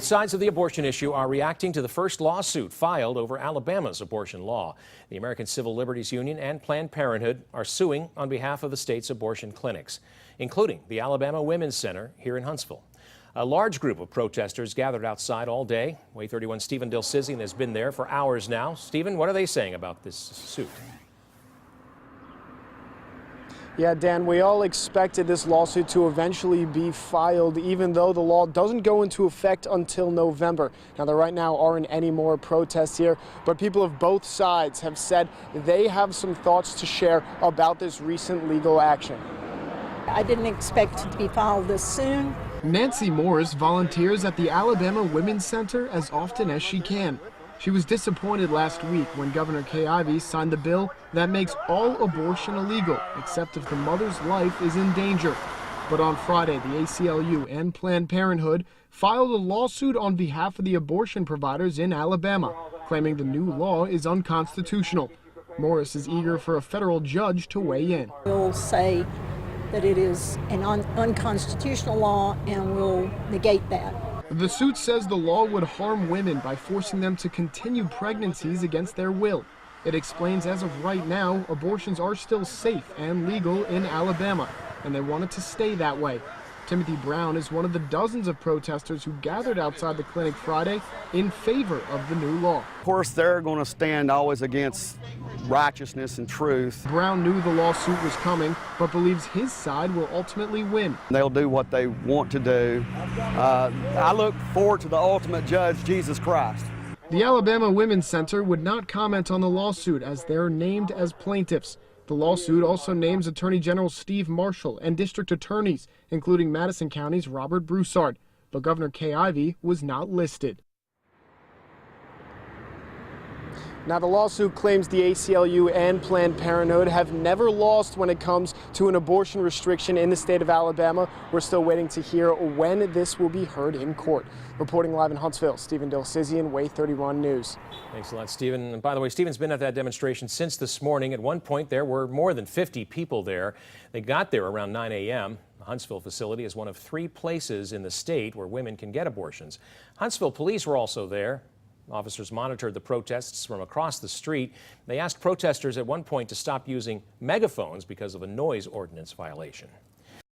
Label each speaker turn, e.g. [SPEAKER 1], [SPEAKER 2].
[SPEAKER 1] Both sides of the abortion issue are reacting to the first lawsuit filed over Alabama's abortion law. The American Civil Liberties Union and Planned Parenthood are suing on behalf of the state's abortion clinics, including the Alabama Women's Center here in Huntsville. A large group of protesters gathered outside all day. WAAY 31's Stephen Dilsizian has been there for hours now. Stephen, what are they saying about this suit?
[SPEAKER 2] Yeah, Dan, we all expected this lawsuit to eventually be filed, even though the law doesn't go into effect until November. Now, there right now aren't any more protests here, but people of both sides have said they have some thoughts to share about this recent legal action.
[SPEAKER 3] I didn't expect it to be filed this soon.
[SPEAKER 2] Nancy Morris volunteers at the Alabama Women's Center as often as she can. She was disappointed last week when Governor Kay Ivey signed the bill that makes all abortion illegal, except if the mother's life is in danger. But on Friday, the ACLU and Planned Parenthood filed a lawsuit on behalf of the abortion providers in Alabama, claiming the new law is unconstitutional. Morris is eager for a federal judge to weigh in.
[SPEAKER 3] We'll say that it is an unconstitutional law and we'll negate that.
[SPEAKER 2] The suit says the law would harm women by forcing them to continue pregnancies against their will. It explains as of right now, abortions are still safe and legal in Alabama, and they want it to stay that way. Timothy Brown is one of the dozens of protesters who gathered outside the clinic Friday in favor of the new law.
[SPEAKER 4] Of course, they're going to stand always against righteousness and truth.
[SPEAKER 2] Brown knew the lawsuit was coming, but believes his side will ultimately win.
[SPEAKER 4] They'll do what they want to do. I look forward to the ultimate judge, Jesus Christ.
[SPEAKER 2] The Alabama Women's Center would not comment on the lawsuit as they're named as plaintiffs. The lawsuit also names Attorney General Steve Marshall and district attorneys, including Madison County's Robert Broussard, but Governor Kay Ivey was not listed. Now, the lawsuit claims the ACLU and Planned Parenthood have never lost when it comes to an abortion restriction in the state of Alabama. We're still waiting to hear when this will be heard in court. Reporting live in Huntsville, Stephen Dilsizian, WAAY 31 News.
[SPEAKER 1] Thanks a lot, Stephen. And by the way, Stephen's been at that demonstration since this morning. At one point, there were more than 50 people there. They got there around 9 a.m. The Huntsville facility is one of 3 places in the state where women can get abortions. Huntsville police were also there. Officers monitored the protests from across the street. They asked protesters at one point to stop using megaphones because of a noise ordinance violation.